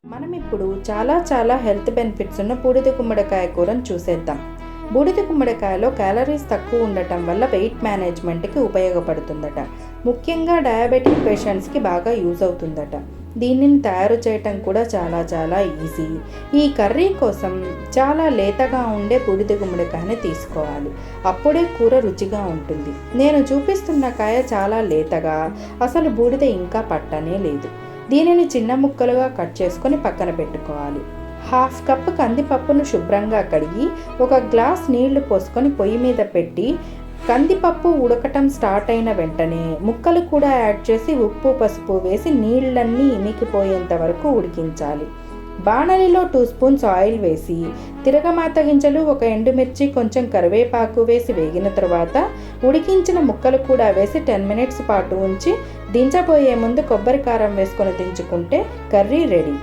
మనం ఇప్పుడు చాలా హెల్త్ బెనిఫిట్స్ ఉన్న బూడిద గుమ్మడికాయ కూరను చూసేద్దాం. బూడిద గుమ్మడికాయలో క్యాలరీస్ తక్కువ ఉండటం వల్ల వెయిట్ మేనేజ్మెంట్కి ఉపయోగపడుతుందట. ముఖ్యంగా డయాబెటిక్ పేషెంట్స్కి బాగా యూజ్ అవుతుందట. దీనిని తయారు చేయటం కూడా చాలా ఈజీ. ఈ కర్రీ కోసం చాలా లేతగా ఉండే బూడిద గుమ్మడికాయని తీసుకోవాలి. అప్పుడే కూర రుచిగా ఉంటుంది. నేను చూపిస్తున్న కాయ చాలా లేతగా, అసలు బూడిద ఇంకా పట్టనే లేదు. దీనిని చిన్న ముక్కలుగా కట్ చేసుకొని పక్కన పెట్టుకోవాలి. 1/2 కప్పు కందిపప్పును శుభ్రంగా కడిగి 1 గ్లాస్ నీళ్లు పోసుకొని పొయ్యి మీద పెట్టి కందిపప్పు ఉడకటం స్టార్ట్ అయిన వెంటనే ముక్కలు కూడా యాడ్ చేసి ఉప్పు పసుపు వేసి నీళ్ళన్నీ ఇమికిపోయేంత వరకు ఉడికించాలి. బాణలిలో 2 స్పూన్స్ ఆయిల్ వేసి తిరగమాత గింజలు, 1 ఎండుమిర్చి, కొంచెం కరివేపాకు వేసి వేగిన తర్వాత ఉడికించిన ముక్కలు కూడా వేసి 10 మినిట్స్ పాటు ఉంచి దించబోయే ముందు కొబ్బరి కారం వేసుకొని దించుకుంటే కర్రీ రెడీ.